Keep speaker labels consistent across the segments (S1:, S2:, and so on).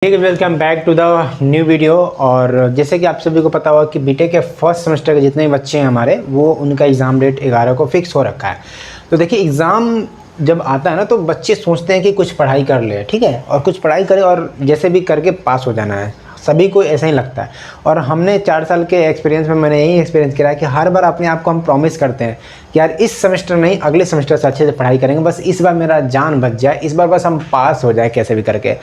S1: ठीक है, welcome back to the new video. और जैसे कि आप सभी को पता होगा कि बीटेक के फर्स्ट सेमेस्टर के जितने बच्चे हैं हमारे, वो उनका एग्ज़ाम डेट 11 को फिक्स हो रखा है। तो देखिए, एग्ज़ाम जब आता है ना तो बच्चे सोचते हैं कि कुछ पढ़ाई कर ले, ठीक है, और कुछ पढ़ाई करे और जैसे भी करके पास हो जाना है। सभी को ऐसा ही लगता है। और हमने 4 साल के एक्सपीरियंस में मैंने यही एक्सपीरियंस किया है कि हर बार अपने आप को हम प्रॉमिस करते हैं कि यार इस सेमेस्टर नहीं, अगले सेमेस्टर से अच्छे से पढ़ाई करेंगे, बस इस बार मेरा जान बच जाए, इस बार बस हम पास हो जाए कैसे भी करके।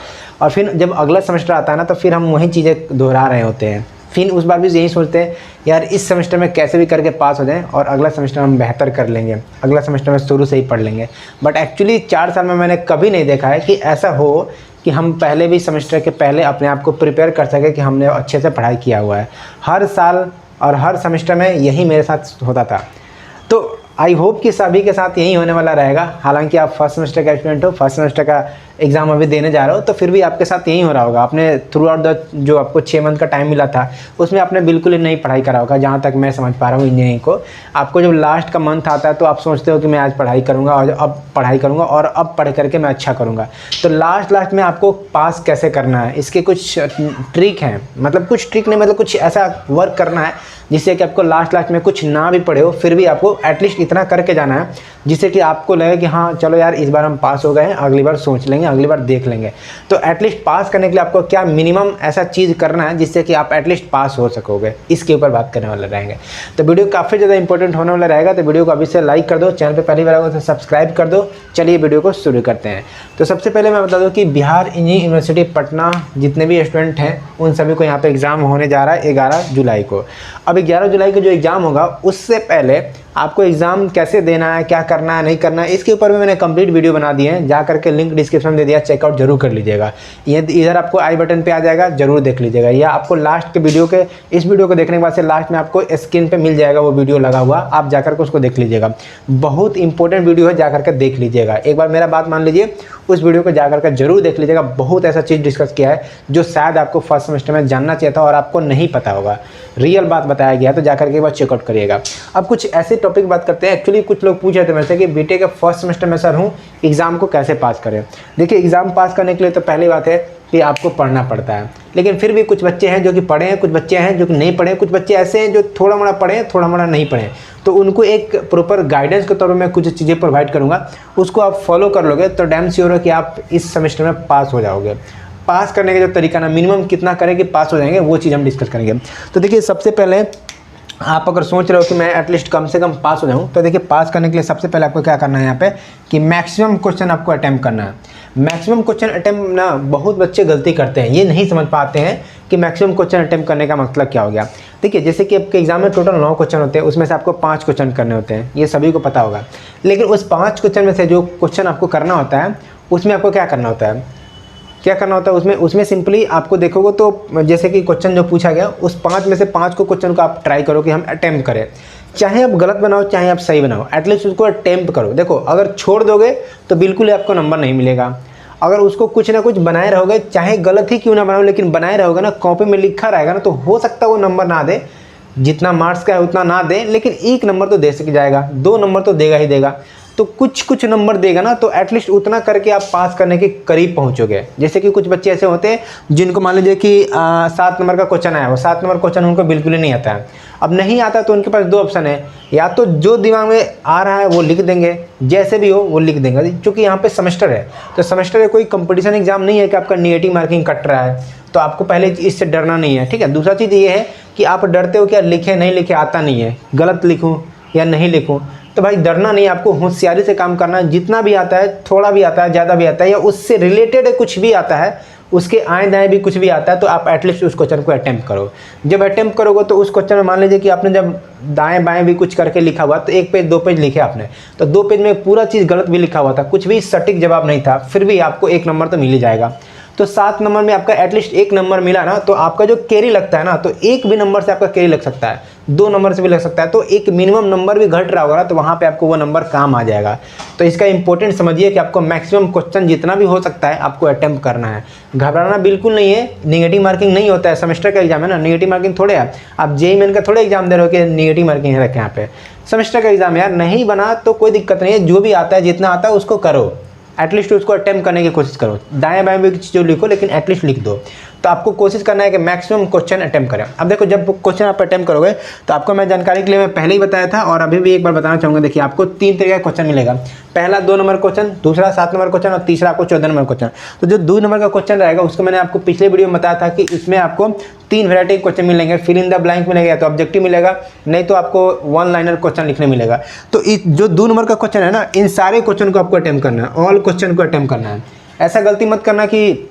S1: और फिर जब अगला सेमेस्टर आता है ना तो फिर हम वही चीज़ें दोहरा रहे होते हैं। फिर उस बार भी यही सोचते हैं यार इस सेमेस्टर में कैसे भी करके पास हो जाएं और अगला सेमेस्टर हम बेहतर कर लेंगे, अगला सेमेस्टर में शुरू से ही पढ़ लेंगे। बट एक्चुअली 4 साल में मैंने कभी नहीं देखा है कि ऐसा हो कि हम पहले भी सेमेस्टर के पहले अपने आप को प्रिपेयर कर सके कि हमने अच्छे से पढ़ाई किया हुआ है। हर साल और हर सेमेस्टर में यही मेरे साथ होता था। तो आई होप कि सभी के साथ यही होने वाला रहेगा। हालांकि आप फर्स्ट सेमेस्टर का स्टूडेंट हो, फर्स्ट सेमेस्टर का एग्ज़ाम अभी देने जा रहे हो, तो फिर भी आपके साथ यही हो रहा होगा। आपने थ्रू आउट द जो आपको 6 मंथ का टाइम मिला था उसमें आपने बिल्कुल ही नहीं पढ़ाई करा होगा, जहाँ तक मैं समझ पा रहा हूँ इंजीनियरिंग को। आपको जब लास्ट का मंथ आता है तो आप सोचते हो कि मैं आज पढ़ाई करूँगा और अब पढ़ाई करूँगा और अब पढ़ करके मैं अच्छा करूँगा। तो लास्ट में आपको पास कैसे करना है, इसके कुछ ट्रिक हैं। मतलब कुछ ट्रिक नहीं, मतलब कुछ ऐसा वर्क करना है जिससे कि आपको लास्ट में कुछ ना भी पढ़े हो फिर भी आपको एटलीस्ट इतना करके जाना है जिससे कि आपको लगे कि हाँ चलो यार इस बार हम पास हो गए हैं, अगली बार सोच लेंगे, अगली बार देख लेंगे। तो एटलीस्ट पास करने के लिए आपको क्या मिनिमम ऐसा चीज़ करना है जिससे कि आप एटलीस्ट पास हो सकोगे, इसके ऊपर बात करने वाले रहेंगे। तो वीडियो काफ़ी ज़्यादा इंपॉर्टेंट होने वाला रहेगा। तो वीडियो को अभी से लाइक कर दो, चैनल पर पहली बार आएगा तो सब्सक्राइब कर दो। चलिए वीडियो को शुरू करते हैं। तो सबसे पहले मैं बता दूं कि बिहार इंजीनियरिंग यूनिवर्सिटी पटना जितने भी स्टूडेंट हैं उन सभी को यहाँ पे एग्ज़ाम होने जा रहा है 11 जुलाई को। अब 11 जुलाई को जो एग्ज़ाम होगा उससे पहले आपको एग्ज़ाम कैसे देना है, क्या करना है, नहीं करना है, इसके ऊपर भी मैंने कंप्लीट वीडियो बना दिए हैं। जा करके लिंक डिस्क्रिप्शन में दे दिया, चेकआउट जरूर कर लीजिएगा। ये इधर आपको आई बटन पे आ जाएगा, जरूर देख लीजिएगा। या आपको लास्ट के वीडियो के इस वीडियो को देखने के बाद से लास्ट में आपको स्क्रीन पे मिल जाएगा वो वीडियो लगा हुआ, आप जाकर के उसको देख लीजिएगा। बहुत इंपॉर्टेंट वीडियो है, जाकर के देख लीजिएगा। एक बार मेरा बात मान लीजिए, उस वीडियो को जाकर के जरूर देख लीजिएगा। बहुत ऐसा चीज़ डिस्कस किया है जो शायद आपको फर्स्ट सेमेस्टर में जानना चाहिए था और आपको नहीं पता होगा। रियल बात बताया गया, तो जाकर के एक बार चेकआउट करिएगा। अब कुछ ऐसे टॉपिक बात करते हैं। एक्चुअली कुछ लोग पूछ रहे थे मेरे से कि बीटेक के फर्स्ट सेमेस्टर में सर हूँ, एग्ज़ाम को कैसे पास करें। देखिए, एग्ज़ाम पास करने के लिए तो पहली बात है कि आपको पढ़ना पड़ता है। लेकिन फिर भी कुछ बच्चे हैं जो कि पढ़े हैं, कुछ बच्चे हैं जो कि नहीं पढ़े, कुछ बच्चे ऐसे हैं जो थोड़ा मोड़ा पढ़े हैं, थोड़ा मोड़ा नहीं पढ़े। तो उनको एक प्रॉपर गाइडेंस के तौर पर मैं कुछ चीज़ें प्रोवाइड करूँगा, उसको आप फॉलो कर लोगे तो डैम श्योर है कि आप इस सेमेस्टर में पास हो जाओगे। पास करने का जो तरीका ना, मिनिमम कितना करें कि पास हो जाएंगे, वो चीज़ हम डिस्कस करेंगे। तो देखिए, सबसे पहले आप अगर सोच रहे हो कि मैं एटलीस्ट कम से कम पास हो जाऊं, तो देखिए पास करने के लिए सबसे पहले आपको क्या करना है यहाँ पे कि मैक्सिमम क्वेश्चन आपको अटेम्प्ट करना है। मैक्सिमम क्वेश्चन अटेम्प्ट ना, बहुत बच्चे गलती करते हैं, ये नहीं समझ पाते हैं कि मैक्सिमम क्वेश्चन अटेम्प्ट करने का मतलब क्या हो गया। देखिए, जैसे कि आपके एग्जाम में टोटल 9 क्वेश्चन होते हैं, उसमें से आपको 5 क्वेश्चन करने होते हैं, ये सभी को पता होगा। लेकिन उस 5 क्वेश्चन में से जो क्वेश्चन आपको करना होता है उसमें आपको क्या करना होता है, उसमें सिंपली आपको देखोगे तो जैसे कि क्वेश्चन जो पूछा गया उस 5 में से 5 को क्वेश्चन को आप ट्राई करो कि हम अटेम्प्ट करें। चाहे आप गलत बनाओ चाहे आप सही बनाओ, एटलीस्ट उसको अटेम्प्ट करो। देखो, अगर छोड़ दोगे तो बिल्कुल ही आपको नंबर नहीं मिलेगा। अगर उसको कुछ ना कुछ बनाए रहोगे, चाहे गलत ही क्यों ना बनाओ, लेकिन बनाए रहोगे ना, कॉपी में लिखा रहेगा ना, तो हो सकता है वो नंबर ना दे, जितना मार्क्स का है उतना ना दे, लेकिन 1 नंबर तो दे सक जाएगा, 2 नंबर तो देगा ही देगा। तो कुछ नंबर देगा ना, तो एटलीस्ट उतना करके आप पास करने के करीब पहुंचोगे। जैसे कि कुछ बच्चे ऐसे होते हैं जिनको मान लीजिए कि 7 नंबर का क्वेश्चन आया, वो 7 नंबर क्वेश्चन उनको बिल्कुल ही नहीं आता है। अब नहीं आता तो उनके पास 2 ऑप्शन है, या तो जो दिमाग में आ रहा है वो लिख देंगे, जैसे भी हो वो लिख देंगे। क्योंकि यहाँ पे सेमेस्टर है, तो सेमेस्टर है, कोई कंपटीशन एग्जाम नहीं है कि आपका नेगेटिव मार्किंग कट रहा है, तो आपको पहले इससे डरना नहीं है, ठीक है। दूसरा चीज़ ये है कि आप डरते हो कि लिखे नहीं लिखे, आता नहीं है, गलत लिखूँ या नहीं लिखूँ। तो भाई डरना नहीं, आपको होशियारी से काम करना है। जितना भी आता है, थोड़ा भी आता है, ज़्यादा भी आता है, या उससे रिलेटेड कुछ भी आता है, उसके आए दाएँ भी कुछ भी आता है, तो आप एटलीस्ट उस क्वेश्चन को अटेम्प्ट करो। जब अटेम्प्ट करोगे तो उस क्वेश्चन में मान लीजिए कि आपने जब दाएं बाएं भी कुछ करके लिखा हुआ, तो 1 पेज 2 पेज लिखे आपने, तो 2 पेज में पूरा चीज़ गलत भी लिखा हुआ था, कुछ भी सटीक जवाब नहीं था, फिर भी आपको 1 नंबर तो मिल ही जाएगा। तो 7 नंबर में आपका एटलीस्ट 1 नंबर मिला ना, तो आपका जो कैरी लगता है ना, तो 1 भी नंबर से आपका कैरी लग सकता है, 2 नंबर से भी लग सकता है। तो एक मिनिमम नंबर भी घट रहा होगा ना, तो वहाँ पे आपको वो नंबर काम आ जाएगा। तो इसका इंपॉर्टेंट समझिए कि आपको मैक्सिमम क्वेश्चन जितना भी हो सकता है आपको अटेम्प्ट करना है। घबराना बिल्कुल नहीं है, नेगेटिव मार्किंग नहीं होता है। सेमेस्टर का एग्जाम है ना, नेगेटिव मार्किंग थोड़े है। आप जेईई मेन का थोड़े एग्जाम दे रहे हो कि नेगेटिव मार्किंग है रखे यहाँ पे। सेमेस्टर का एग्जाम यार, नहीं बना तो कोई दिक्कत नहीं है, जो भी आता है जितना आता है उसको करो, एटलीस्ट उसको अटेम्प्ट करने की कोशिश करो। दाएं बाएं भी चीज़ लिखो लेकिन एटलीस्ट लिख दो। तो आपको कोशिश करना है कि मैक्सिमम क्वेश्चन अटेम्प्ट करें। अब देखो जब क्वेश्चन आप अटेम्प्ट करोगे तो आपको मैं जानकारी के लिए मैं पहले ही बताया था और अभी भी एक बार बताना चाहूँगा। देखिए आपको 3 तरीके का क्वेश्चन मिलेगा। पहला 2 नंबर क्वेश्चन, दूसरा 7 नंबर क्वेश्चन और तीसरा आपको 14 नंबर क्वेश्चन। तो जो 2 नंबर का क्वेश्चन रहेगा उसको मैंने आपको पिछले वीडियो में बताया था कि इसमें आपको 3 वैरायटी क्वेश्चन मिलेंगे। फिल इन द ब्लैंक मिलेगा, या तो ऑब्जेक्टिव मिलेगा, नहीं तो आपको 1 लाइनर क्वेश्चन लिखने मिलेगा। तो जो 2 नंबर का क्वेश्चन है ना, इन सारे क्वेश्चन को आपको अटेम्प्ट करना है, ऑल क्वेश्चन को अटेम्प्ट करना है। ऐसा गलती मत करना कि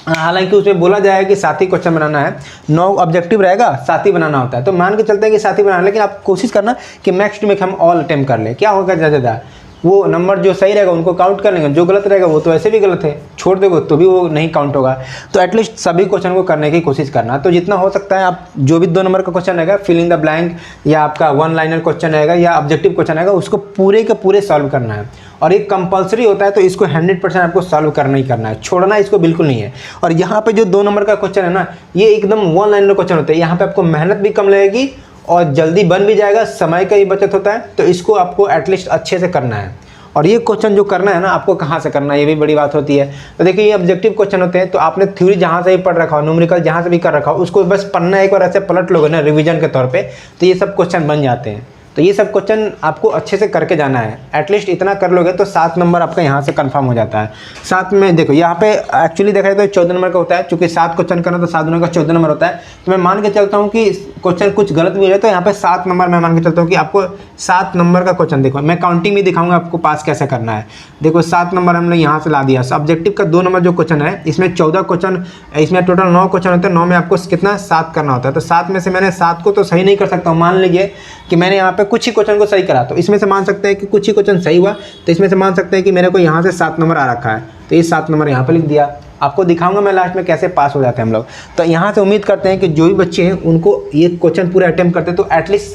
S1: हालांकि उसमें बोला जाए कि 7 ही क्वेश्चन बनाना है, 9 ऑब्जेक्टिव रहेगा, 7 ही बनाना होता है। तो मान के चलते हैं कि 7 ही बनाना है, लेकिन आप कोशिश करना कि मैक्स टू मैक्स हम ऑल अटेम्प्ट कर लें। क्या होगा ज़्यादा वो नंबर जो सही रहेगा उनको काउंट कर लेंगे, जो गलत रहेगा वो तो ऐसे भी गलत है, छोड़ दोगे तो भी वो नहीं काउंट होगा। तो एटलीस्ट सभी क्वेश्चन को करने की कोशिश करना। तो जितना हो सकता है आप जो भी 2 नंबर का क्वेश्चन रहेगा, फिल इन द ब्लैंक या आपका 1 लाइनर क्वेश्चन रहेगा या ऑब्जेक्टिव क्वेश्चन रहेगा, उसको पूरे के पूरे सॉल्व करना है। और ये कंपलसरी होता है, तो इसको 100% आपको सॉल्व करना ही करना है, छोड़ना इसको बिल्कुल नहीं है। और यहाँ पे जो 2 नंबर का क्वेश्चन है ना, ये एकदम 1 लाइनर क्वेश्चन होता है। यहाँ पे आपको मेहनत भी कम लगेगी और जल्दी बन भी जाएगा, समय का ही बचत होता है। तो इसको आपको एटलीस्ट अच्छे से करना है। और ये क्वेश्चन जो करना है ना, आपको कहाँ से करना है ये भी बड़ी बात होती है। तो देखिए ये ऑब्जेक्टिव क्वेश्चन होते हैं, तो आपने थ्योरी जहाँ से भी पढ़ रखा हो, न्यूमेरिकल जहाँ से भी कर रखा हो, उसको बस पढ़ना एक बार ऐसे पलट लोगे ना रिवीजन के तौर पे, तो ये सब क्वेश्चन बन जाते हैं। तो ये सब क्वेश्चन आपको अच्छे से करके जाना है। एटलीस्ट इतना कर लोगे तो 7 नंबर आपका यहाँ से कंफर्म हो जाता है। 7 में देखो यहाँ पे एक्चुअली देखा जाए तो 14 नंबर का होता है, चूँकि 7 क्वेश्चन करना तो 7 नंबर का 14 नंबर होता है। तो मैं मान के चलता हूँ कि क्वेश्चन कुछ गलत भी है तो यहाँ पे 7 नंबर मैं मान के चलता हूँ कि आपको 7 नंबर का क्वेश्चन, देखो मैं काउंटिंग भी दिखाऊंगा आपको पास कैसे करना है। देखो 7 नंबर हमने यहाँ से ला दिया। ऑब्जेक्टिव का 2 नंबर जो क्वेश्चन है, इसमें 14 क्वेश्चन, इसमें टोटल 9 क्वेश्चन होते हैं। 9 में आपको कितना 7 करना होता है। तो 7 में से मैंने 7 को तो सही नहीं कर सकता हूँ। मान लीजिए कि मैंने यहाँ पे कुछ ही क्वेश्चन को सही करा, तो इसमें से मान सकते हैं कि कुछ ही क्वेश्चन सही हुआ, तो इसमें से मान सकते हैं कि मेरे को यहाँ से 7 नंबर आ रखा है, तो ये 7 नंबर यहाँ पे लिख दिया। आपको दिखाऊंगा मैं लास्ट में कैसे पास हो जाते हैं हम लोग। तो यहाँ से उम्मीद करते हैं कि जो भी बच्चे हैं उनको ये क्वेश्चन पूरे अटेम्प्ट करते हैं तो एटलीस्ट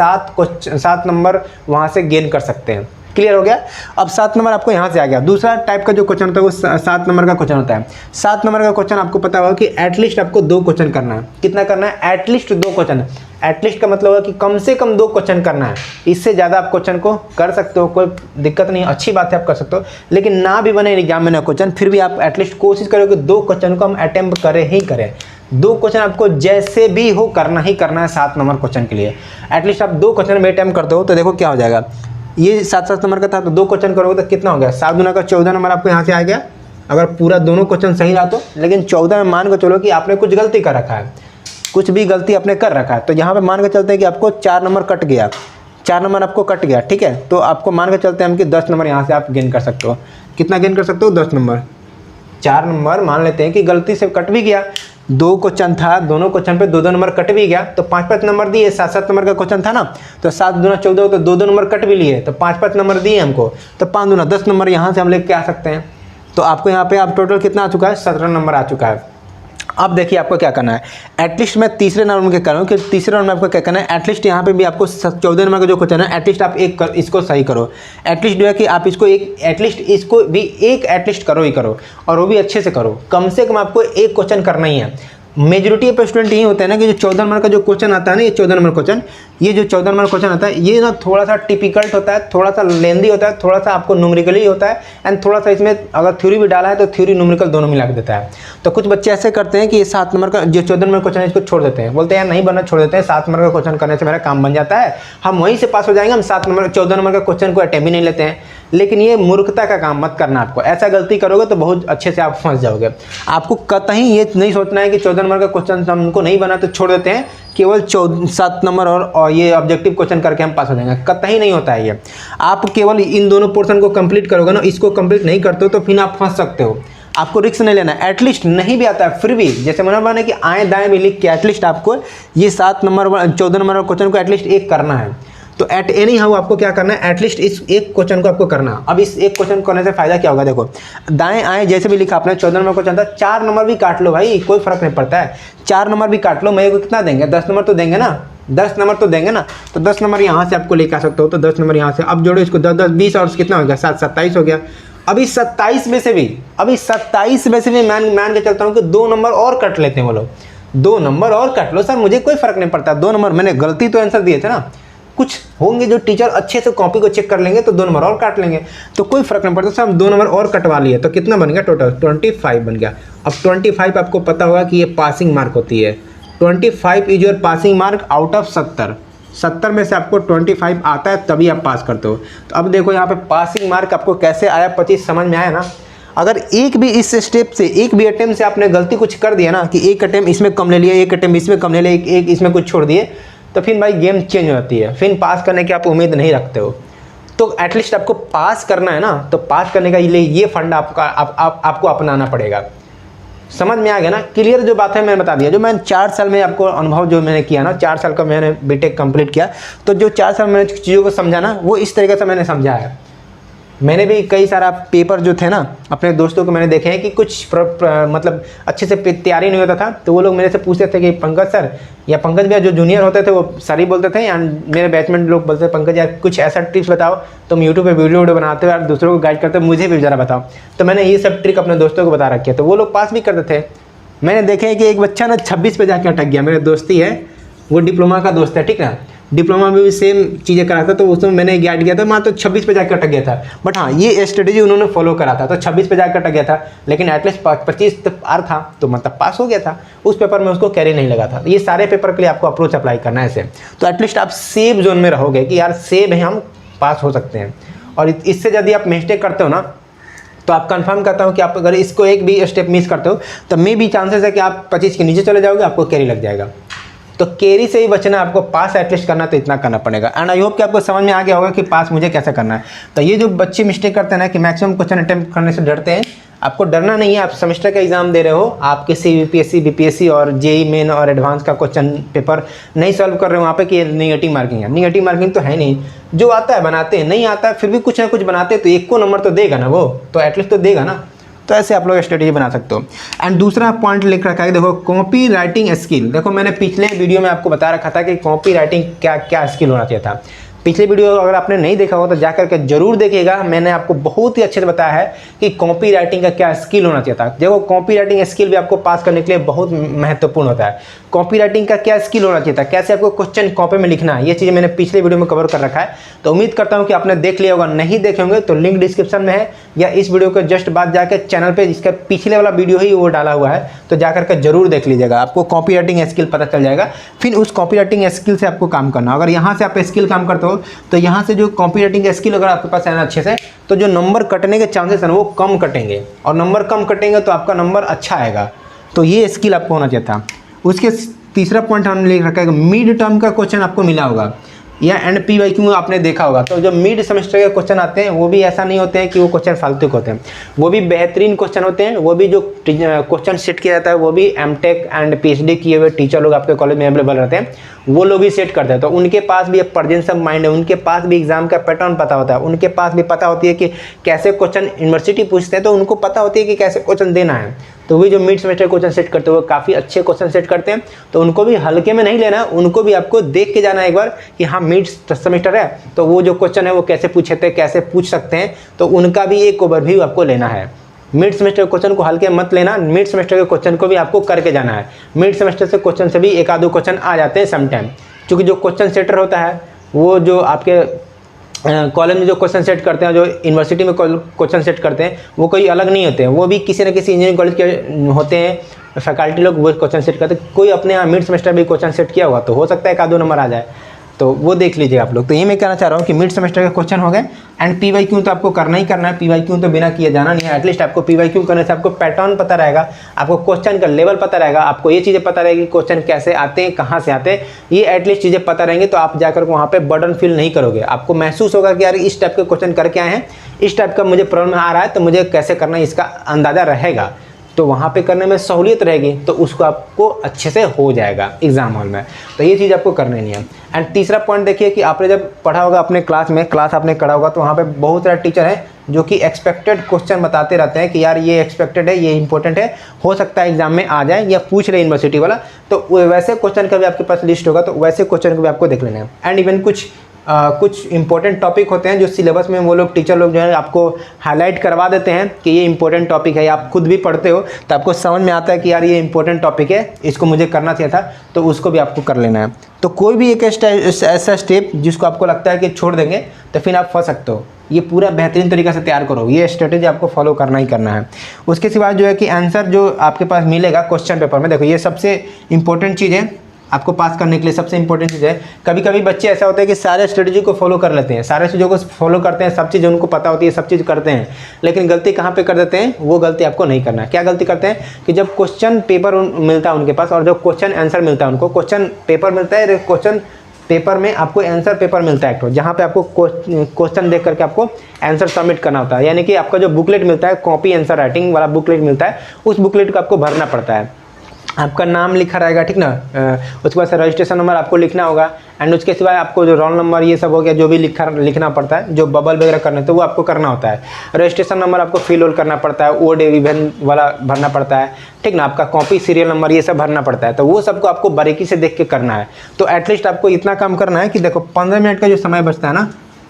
S1: 7 नंबर वहाँ से गेन कर सकते हैं। क्लियर हो गया। अब 7 नंबर आपको यहाँ से आ गया। दूसरा टाइप का जो क्वेश्चन होता है वो 7 नंबर का क्वेश्चन होता है। 7 नंबर का क्वेश्चन आपको पता होगा कि एटलीस्ट आपको 2 क्वेश्चन करना है। कितना करना है? At least 2 question. एटलीस्ट का मतलब होगा कि कम से कम 2 क्वेश्चन करना है। इससे ज़्यादा आप क्वेश्चन को कर सकते हो, कोई दिक्कत नहीं, अच्छी बात है आप कर सकते हो। लेकिन ना भी बने एग्जाम में ना क्वेश्चन, फिर भी आप एटलीस्ट कोशिश करो कि 2 क्वेश्चन को हम अटेम्प्ट करें ही करें। 2 क्वेश्चन आपको जैसे भी हो करना ही करना है 7 नंबर क्वेश्चन के लिए। एटलीस्ट आप 2 क्वेश्चन में अटेम्प्ट करते हो तो देखो क्या हो जाएगा। ये 7 नंबर का था तो 2 क्वेश्चन करोगे तो कितना हो गया? 7 गुना का 14 नंबर आपको यहाँ से आ गया। अगर पूरा दोनों क्वेश्चन सही रहा तो। लेकिन 14 में मान के चलो कि आपने कुछ गलती कर रखा है, कुछ भी गलती आपने कर रखा है, तो यहाँ पे मान के चलते हैं कि आपको 4 नंबर कट गया, 4 नंबर आपको कट गया, ठीक है। तो आपको मान के चलते हैं हम कि 10 नंबर यहाँ से आप गेन कर सकते हो। कितना गेन कर सकते हो? 10 नंबर। 4 नंबर मान लेते हैं कि गलती से कट भी गया, 2 क्वेश्चन था, दोनों क्वेश्चन पे 2-2 नंबर कट भी गया, तो 5-5 नंबर दिए। 7-7 नंबर का क्वेश्चन था ना, तो 7 दूना 14 तो 2-2 नंबर कट भी लिए, तो 5-5 नंबर दिए हमको, तो 5 दूना 10 नंबर यहाँ से हम लेके आ सकते हैं। तो आपको यहाँ पे आप टोटल कितना आ चुका है? 17 नंबर आ चुका है। अब देखिए आपको क्या करना है। एटलीस्ट मैं तीसरे नंबर में क्या कर रहा हूँ कि तीसरे नंबर में आपको क्या करना है, एटलीस्ट यहाँ पे भी आपको 14 नंबर का जो क्वेश्चन है एटलीस्ट आप इसको सही करो। एटलीस्ट जो है कि आप इसको इसको भी एक एटलीस्ट करो ही करो, और वो भी अच्छे से करो। कम से कम आपको एक क्वेश्चन करना ही है। मेजोरिटी ऑफ स्टूडेंट यही होता है ना कि जो 14 नंबर का जो क्वेश्चन आता है ना, ये 14 नंबर क्वेश्चन, ये जो 14 नंबर क्वेश्चन आता है ये ना थोड़ा सा टिपिकल्ट होता है, थोड़ा सा लेंदी होता है, थोड़ा सा आपको न्यूमेरिकली होता है, एंड थोड़ा सा इसमें अगर थ्योरी भी डाला है तो थ्योरी न्यूमेरिकल दोनों मिला के देता है। तो कुछ बच्चे ऐसे करते हैं कि ये 7 नंबर का जो 14 नंबर क्वेश्चन है इसको छोड़ देते हैं, बोलते हैं यार नहीं बनना, छोड़ देते हैं, 7 नंबर का क्वेश्चन करने से मेरा काम बन जाता है, हम वहीं से पास हो जाएंगे, हम 14 नंबर का क्वेश्चन को अटेम्प्ट ही नहीं लेते हैं। लेकिन ये मूर्खता का काम मत करना। आपको ऐसा गलती करोगे तो बहुत अच्छे से आप फंस जाओगे। आपको कतई ये नहीं सोचना है कि 14 नंबर का क्वेश्चन हमको नहीं बना तो छोड़ देते हैं, केवल 7 नंबर और ये ऑब्जेक्टिव क्वेश्चन करके हम पास हो जाएंगे। कतई नहीं होता है ये। आप केवल इन दोनों पोर्शन को कंप्लीट करोगे ना, इसको कंप्लीट नहीं करते हो तो फिर आप फंस सकते हो। आपको रिस्क नहीं लेना। एटलीस्ट नहीं भी आता है फिर भी, जैसे मैंने माना कि आए दाएं भी लिख के एटलीस्ट आपको ये 7 नंबर 14 नंबर क्वेश्चन को एटलीस्ट एक करना है। तो एट एनी हाउ आपको क्या करना है, एटलीस्ट इस एक क्वेश्चन को आपको करना। अब इस एक क्वेश्चन करने से फायदा क्या होगा? देखो दाएं आए जैसे भी लिखा आपने, 14 नंबर क्वेश्चन था, 4 नंबर भी काट लो भाई, कोई फर्क नहीं पड़ता है। 4 नंबर भी काट लो, मेरे को कितना देंगे? 10 नंबर तो देंगे ना, 10 नंबर तो देंगे ना। तो 10 नंबर यहाँ से आपको लेकर आ सकते हो। तो 10 नंबर यहाँ से अब जोड़ो इसको, 10 10 20 और कितना हो गया? 7 27 हो गया। अभी 27 में से भी मान के चलता हूँ कि 2 नंबर और कट लेते हैं वो लोग। 2 नंबर और कट लो सर, मुझे कोई फर्क नहीं पड़ता। 2 नंबर मैंने गलती तो आंसर दिए थे ना, कुछ होंगे जो टीचर अच्छे से कॉपी को चेक कर लेंगे तो 2 नंबर और काट लेंगे, तो कोई फर्क नहीं पड़ता। हम 2 नंबर और कटवा लिए तो कितना बन गया टोटल 25 बन गया। अब 25 आपको पता होगा कि ये पासिंग मार्क होती है। 25 is your passing mark out of 70 में से आपको 25 आता है तभी आप पास करते हो। तो अब देखो यहाँ पे पासिंग मार्क आपको कैसे आया 25 समझ में आया ना। अगर एक भी इस स्टेप से एक भी अटेम्प्ट से आपने गलती कुछ कर दिया ना कि एक अटेम्प्ट इसमें कम ले लिया, एक अटेम्प्ट इसमें कम ले लिया, एक इसमें कुछ छोड़ दिए, तो फिर भाई गेम चेंज हो जाती है, फिर पास करने की आप उम्मीद नहीं रखते हो। तो एटलीस्ट आपको पास करना है ना, तो पास करने का लिए ये फंड आपको अपनाना पड़ेगा। समझ में आ गया ना, क्लियर जो बात है मैंने बता दिया। जो मैंने 4 साल में आपको अनुभव जो मैंने किया ना, 4 साल का मैंने बीटेक कंप्लीट किया, तो जो 4 साल मैंने चीज़ों को समझा ना, वो इस तरीके से मैंने समझा है। मैंने भी कई सारा पेपर जो थे ना अपने दोस्तों को मैंने देखे हैं कि कुछ मतलब अच्छे से तैयारी नहीं होता था, तो वो लोग मेरे से पूछते थे कि पंकज सर या पंकज भैया, जो जूनियर होते थे वो सर ही बोलते थे, एंड मेरे बैचमेट लोग बोलते थे पंकज यार कुछ ऐसा ट्रिक्स बताओ, तुम यूट्यूब पे वीडियो बनाते हो यार, दूसरों को गाइड करते हो, मुझे भी ज़रा बताओ। तो मैंने ये सब ट्रिक अपने दोस्तों को बता रखी है, तो वो लोग पास भी करते थे। मैंने देखे हैं कि एक बच्चा ना 26 पे जाके अटक गया, मेरे दोस्ती है, वो डिप्लोमा का दोस्त है, ठीक ना, डिप्लोमा में भी सेम चीज़ें करा था, तो उसमें मैंने गाइड किया था, वहाँ तो 26 पे जाकर अटक गया था। बट हाँ, ये स्ट्रेटेजी उन्होंने फॉलो करा था, तो 26 पे जाकर अटक गया था, लेकिन एटलीस्ट 25 तक आर था, तो मतलब पास हो गया था। उस पेपर में उसको कैरी नहीं लगा था। ये सारे पेपर के लिए आपको अप्रोच अप्लाई करना है ऐसे, तो एटलीस्ट आप सेफ जोन में रहोगे कि यार सेफ है, हम पास हो सकते हैं। और इससे यदि आप मिस्टेक करते हो ना, तो आप कंफर्म करता हूँ कि आप अगर इसको एक भी स्टेप मिस करते हो तो मे भी चांसेस है कि आप 25 के नीचे चले जाओगे, आपको कैरी लग जाएगा। तो कैरी से ही बचना, आपको पास एटलीस्ट करना तो इतना करना पड़ेगा। एंड आई होप कि आपको समझ में आ गया होगा कि पास मुझे कैसे करना है। तो ये जो बच्चे मिस्टेक करते हैं ना कि मैक्सिमम क्वेश्चन अटेम्प्ट करने से डरते हैं, आपको डरना नहीं है। आप सेमेस्टर का एग्जाम दे रहे हो, आप किसी यूपीएससी बीपीएससी और जेई मेन और एडवांस का क्वेश्चन पेपर नहीं सॉल्व कर रहे हो वहाँ पे कि नेगेटिव मार्किंग है। नेगेटिव मार्किंग तो है नहीं, जो आता है बनाते हैं, नहीं आता है फिर भी कुछ ना कुछ बनाते हैं, तो 1 को नंबर तो देगा ना, वो तो एटलीस्ट तो देगा ना। तो ऐसे आप लोग स्ट्रेटेजी बना सकते हो। एंड दूसरा पॉइंट लिख रखा है, देखो कॉपी राइटिंग स्किल। देखो मैंने पिछले वीडियो में आपको बता रखा था कि कॉपी राइटिंग क्या क्या स्किल होना चाहिए था। पिछले वीडियो अगर आपने नहीं देखा हो तो जाकर के जरूर देखिएगा। मैंने आपको बहुत ही अच्छे से बताया है कि कॉपी राइटिंग का क्या स्किल होना चाहिए था। देखो कॉपी राइटिंग स्किल भी आपको पास करने के लिए बहुत महत्वपूर्ण होता है। कॉपी राइटिंग का क्या स्किल होना चाहिए था, कैसे आपको क्वेश्चन कॉपी में लिखना है, ये चीज़ मैंने पिछले वीडियो में कवर कर रखा है। तो उम्मीद करता हूँ कि आपने देख लिया होगा। नहीं देखे होंगे तो लिंक डिस्क्रिप्शन में है, या इस वीडियो के जस्ट बाद जाकर चैनल पर इसका पिछले वाला वीडियो ही वो डाला हुआ है, तो जाकर के जरूर देख लीजिएगा। आपको कॉपी राइटिंग स्किल पता चल जाएगा। फिर उस कॉपी राइटिंग स्किल से आपको काम करना। अगर यहाँ से आप स्किल काम करते हो तो यहाँ से जो कॉपी राइटिंग स्किल अगर आपके पास है ना अच्छे से, तो जो नंबर कटने के चांसेस हैं वो कम कटेंगे, और नंबर कम कटेंगे तो आपका नंबर अच्छा आएगा। तो ये स्किल आपको होना चाहिए था। उसके तीसरा पॉइंट हमने लिख रखा है, मिड टर्म का क्वेश्चन आपको मिला होगा या एंड पीवाईक्यू आपने देखा होगा। तो जो मिड सेमेस्टर के क्वेश्चन आते हैं वो भी ऐसा नहीं होते हैं कि वो क्वेश्चन फालतू के होते हैं, वो भी बेहतरीन क्वेश्चन होते हैं। वो भी जो क्वेश्चन सेट किया जाता है वो भी एमटेक एंड पीएचडी किए हुए टीचर लोग आपके कॉलेज में अवेलेबल रहते हैं, वो लोग ही सेट करते हैं। तो उनके पास भी प्रेजेंस ऑफ माइंड है, उनके पास भी एग्जाम का पैटर्न पता होता है, उनके पास भी पता होती है कि कैसे क्वेश्चन यूनिवर्सिटी पूछते हैं, तो उनको पता होती है कि कैसे क्वेश्चन देना है। तो भी जो मिड सेमेस्टर क्वेश्चन सेट करते हैं वो काफ़ी अच्छे क्वेश्चन सेट करते हैं, तो उनको भी हल्के में नहीं लेना है, उनको भी आपको देख के जाना है एक बार कि हाँ मिड सेमेस्टर है, तो वो जो क्वेश्चन है वो कैसे पूछे थे, कैसे पूछ सकते हैं, तो उनका भी एक ओवरव्यू आपको लेना है। मिड सेमेस्टर के क्वेश्चन को हल्के मत लेना, मिड सेमेस्टर के क्वेश्चन को भी आपको करके जाना है। मिड सेमेस्टर से क्वेश्चन से भी 1-2 क्वेश्चन आ जाते हैं समटाइम, क्योंकि जो क्वेश्चन सेटर होता है वो जो आपके कॉलेज में जो क्वेश्चन सेट करते हैं, जो यूनिवर्सिटी में क्वेश्चन सेट करते हैं, वो कोई अलग नहीं होते हैं, वो भी किसी न किसी इंजीनियरिंग कॉलेज के होते हैं फैकल्टी लोग, वो क्वेश्चन सेट करते हैं। कोई अपने यहाँ मिड सेमेस्टर भी क्वेश्चन सेट किया होगा तो हो सकता है 1-2 नंबर आ जाए, तो वो देख लीजिए आप लोग। तो ये मैं कहना चाह रहा हूँ कि मिड सेमेस्टर के क्वेश्चन हो गए, एंड पीवाईक्यू तो आपको करना ही करना है। पीवाईक्यू तो बिना किए जाना नहीं है। एटलीस्ट आपको पीवाईक्यू करने से आपको पैटर्न पता रहेगा, आपको क्वेश्चन का लेवल पता रहेगा, आपको ये चीज़ें पता रहेगी क्वेश्चन कैसे आते हैं, कहाँ से आते हैं, ये एटलीस्ट चीज़ें पता रहेंगी। तो आप जाकर वहाँ पे बर्डन फील नहीं करोगे, आपको महसूस होगा कि यार इस टाइप के क्वेश्चन करके आए हैं, इस टाइप का मुझे प्रॉब्लम आ रहा है, तो मुझे कैसे करना है इसका अंदाज़ा रहेगा, तो वहाँ पे करने में सहूलियत रहेगी, तो उसको आपको अच्छे से हो जाएगा एग्जाम हॉल में। तो ये चीज़ आपको करनी नहीं है। एंड तीसरा पॉइंट देखिए कि आपने जब पढ़ा होगा अपने क्लास में, क्लास आपने करा होगा, तो वहाँ पे बहुत सारे टीचर हैं जो कि एक्सपेक्टेड क्वेश्चन बताते रहते हैं कि यार ये एक्सपेक्टेड है, ये इंपॉर्टेंट है, हो सकता है एग्जाम में आ जाए या पूछ रहे यूनिवर्सिटी वाला। तो वैसे क्वेश्चन का भी आपके पास लिस्ट होगा, तो वैसे क्वेश्चन को भी आपको देख लेना है। एंड इवन कुछ कुछ इंपॉर्टेंट टॉपिक होते हैं जो सिलेबस में वो लोग टीचर लोग जो है आपको हाईलाइट करवा देते हैं कि ये इंपॉर्टेंट टॉपिक है, आप खुद भी पढ़ते हो तो आपको समझ में आता है कि यार ये इंपॉर्टेंट टॉपिक है, इसको मुझे करना चाहिए था, तो उसको भी आपको कर लेना है। तो कोई भी एक ऐसा स्टेप जिसको आपको लगता है कि छोड़ देंगे तो फिर आप फंस सकते हो, ये पूरा बेहतरीन तरीक़े से तैयार करो, ये स्ट्रेटेजी आपको फॉलो करना ही करना है। उसके सिवा जो है कि आंसर जो आपके पास मिलेगा क्वेश्चन पेपर में, देखो ये सबसे इंपॉर्टेंट चीज़ है आपको पास करने के लिए, सबसे इंपॉर्टेंट चीज़ है। कभी कभी बच्चे ऐसा होता है कि सारे स्ट्रेटजी को फॉलो कर लेते हैं, सारे चीज़ों को फॉलो करते हैं, सब चीज़ उनको पता होती है, सब चीज़ करते हैं, लेकिन गलती कहाँ पे कर देते हैं, वो गलती आपको नहीं करना है। क्या गलती करते हैं कि जब क्वेश्चन पेपर मिलता है उनके पास और जब क्वेश्चन आंसर मिलता है, उनको क्वेश्चन पेपर मिलता है, क्वेश्चन पेपर में आपको आंसर पेपर मिलता है एक, जहाँ पे आपको क्वेश्चन देख करके आपको आंसर सबमिट करना होता है। यानी कि आपका जो बुकलेट मिलता है, कॉपी आंसर राइटिंग वाला बुकलेट मिलता है, उस बुकलेट को आपको भरना पड़ता है। आपका नाम लिखा रहेगा, ठीक ना, उसके बाद से रजिस्ट्रेशन नंबर आपको लिखना होगा, एंड उसके सिवाय आपको जो रोल नंबर ये सब हो गया, जो भी लिखना पड़ता है, जो बबल वगैरह करने तो वो आपको करना होता है। रजिस्ट्रेशन नंबर आपको फिल ऑल करना पड़ता है, ओड इवेंट वाला भरना पड़ता है, ठीक ना, आपका कॉपी सीरियल नंबर ये सब भरना पड़ता है, तो वो सबको आपको बारीकी से देख के करना है। तो एटलीस्ट आपको इतना काम करना है कि देखो 15 मिनट का जो समय बचता है ना,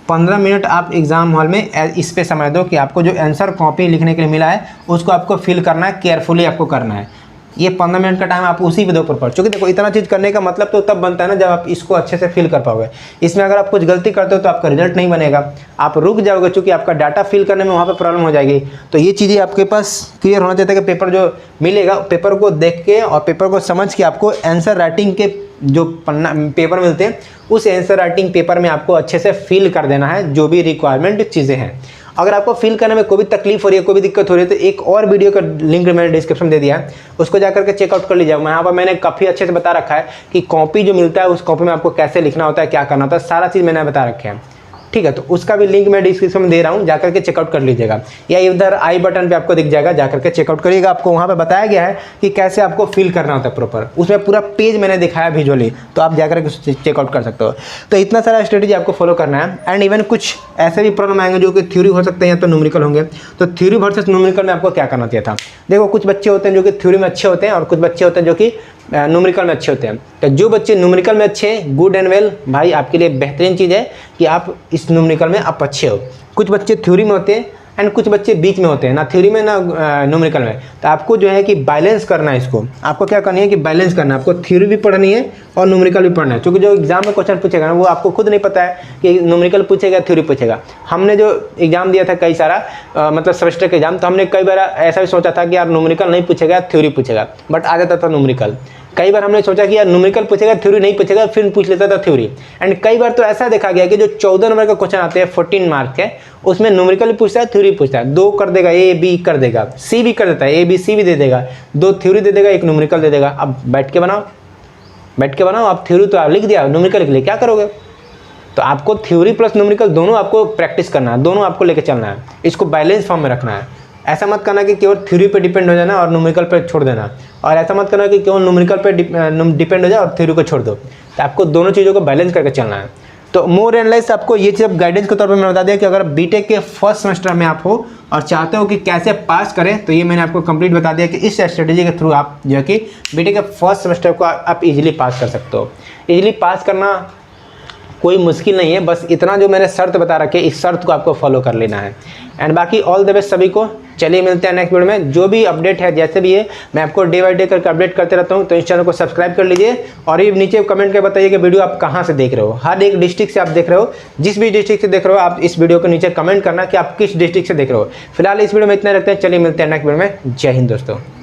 S1: 15 मिनट आप एग्जाम हॉल में इस पे समय दो कि आपको जो आंसर कॉपी लिखने के लिए मिला है उसको आपको फिल करना है, केयरफुली आपको करना है। ये 15 मिनट का टाइम आप उसी पे दो प्रॉपर, क्योंकि देखो इतना चीज़ करने का मतलब तो तब बनता है ना जब आप इसको अच्छे से फिल कर पाओगे। इसमें अगर आप कुछ गलती करते हो तो आपका रिजल्ट नहीं बनेगा, आप रुक जाओगे, क्योंकि आपका डाटा फिल करने में वहाँ पे प्रॉब्लम हो जाएगी। तो ये चीज़ें आपके पास क्लियर होना चाहिए कि पेपर जो मिलेगा, पेपर को देख के और पेपर को समझ के आपको आंसर राइटिंग के जो पन्ना पेपर मिलते हैं, उस आंसर राइटिंग पेपर में आपको अच्छे से फिल कर देना है जो भी रिक्वायरमेंट चीज़ें हैं। अगर आपको फिल करने में कोई भी तकलीफ हो रही है, कोई भी दिक्कत हो रही है, तो एक और वीडियो का लिंक मैंने डिस्क्रिप्शन में दे दिया है, उसको जाकर के चेकआउट कर लीजिए। वहाँ पर मैंने काफ़ी अच्छे से बता रखा है कि कॉपी जो मिलता है उस कॉपी में आपको कैसे लिखना होता है, क्या करना होता है, सारा चीज़ मैंने बता रखा है, ठीक है। तो उसका भी लिंक मैं डिस्क्रिप्शन में दे रहा हूँ, जाकर के चेकआउट कर लीजिएगा, या इधर आई बटन पे आपको दिख जाएगा, जाकर के चेकआउट करिएगा। आपको वहाँ पे बताया गया है कि कैसे आपको फिल करना होता है प्रॉपर, उसमें पूरा पेज मैंने दिखाया विजुअली, तो आप जाकर के चेकआउट कर सकते हो। तो इतना सारा स्ट्रेटेजी आपको फॉलो करना है। एंड इवन कुछ ऐसे भी प्रॉब्लम आएंगे जो कि थ्योरी हो सकते हैं या तो न्यूमेरिकल होंगे। तो थ्योरी वर्सेस न्यूमेरिकल में आपको क्या करना चाहिए था, देखो कुछ बच्चे होते हैं जो कि थ्योरी में अच्छे होते हैं और कुछ बच्चे होते हैं जो कि न्यूमेरिकल में अच्छे होते हैं। तो जो बच्चे न्यूमेरिकल में अच्छे हैं, गुड एंड वेल भाई, आपके लिए बेहतरीन चीज़ है कि आप इस न्यूमेरिकल में आप अच्छे हो। कुछ बच्चे थ्योरी में होते हैं एंड कुछ बच्चे बीच में होते हैं, ना थ्योरी में ना न्यूमेरिकल में। तो आपको जो है कि बैलेंस करना है, इसको आपको क्या करनी है कि बैलेंस करना है। आपको थ्योरी भी पढ़नी है और न्यूमेरिकल भी पढ़ना है, क्योंकि जो एग्जाम में क्वेश्चन पूछेगा ना वो आपको खुद नहीं पता है कि न्यूमेरिकल पूछेगा थ्योरी पूछेगा। हमने जो एग्जाम दिया था कई सारा मतलब सेमेस्टर के एग्जाम, तो हमने कई बार ऐसा भी सोचा था कि यार न्यूमेरिकल नहीं पूछेगा थ्योरी पूछेगा, बट आ जाता था न्यूमेरिकल। कई बार हमने सोचा कि यार न्यूमेरिकल पूछेगा थ्योरी नहीं पूछेगा, फिर पूछ लेता था थ्योरी। एंड कई बार तो ऐसा देखा गया कि जो 14 नंबर का क्वेश्चन आते हैं 14 मार्क के, उसमें न्यूमेरिकल भी पूछता है थ्योरी पूछता है, 2 कर देगा, ए बी कर देगा, सी भी कर देता है, ए बी सी भी दे देगा, 2 थ्योरी दे देगा, 1 न्यूमेरिकल दे देगा। अब बैठ के बनाओ आप थ्योरी तो आप लिख दिया, न्यूमेरिकल के लिए क्या करोगे। तो आपको थ्योरी प्लस न्यूमेरिकल दोनों आपको प्रैक्टिस करना है, दोनों आपको लेके चलना है, इसको बैलेंस फॉर्म में रखना है। ऐसा मत करना कि केवल थ्योरी पे डिपेंड हो जाना और न्यूमेरिकल पे छोड़ देना, और ऐसा मत करना कि केवल न्यूमेरिकल पे डिपेंड हो जाए और थ्योरी को छोड़ दो। तो आपको दोनों चीज़ों को बैलेंस करके चलना है। तो मोर एंड लेस आपको ये चीज़ गाइडेंस के तौर पे मैंने बता दिया कि अगर बीटेक के फर्स्ट सेमेस्टर में आप हो और चाहते हो कि कैसे पास करें, तो ये मैंने आपको कंप्लीट बता दिया कि इस स्ट्रेटेजी के थ्रू आप जो है कि बीटेक के फर्स्ट सेमेस्टर को आप इजीली पास कर सकते हो। इजीली पास करना कोई मुश्किल नहीं है, बस इतना जो मैंने शर्त बता रखे इस शर्त को आपको फॉलो कर लेना है। एंड बाकी ऑल द बेस्ट सभी को। चलिए मिलते हैं नेक्स्ट वीडियो में। जो भी अपडेट है जैसे भी है मैं आपको डे बाय डे करके अपडेट करते रहता हूँ, तो इस चैनल को सब्सक्राइब कर लीजिए और ये नीचे कमेंट करके बताइए कि वीडियो आप कहाँ से देख रहे हो, हर एक डिस्ट्रिक्ट से आप देख रहे हो, जिस भी डिस्ट्रिक्ट से देख रहे हो आप इस वीडियो को नीचे कमेंट करना कि आप किस डिस्ट्रिक्ट से देख रहे हो। फिलहाल इस वीडियो में इतना रखते हैं, चलिए मिलते हैं नेक्स्ट वीडियो में। जय हिंद दोस्तों।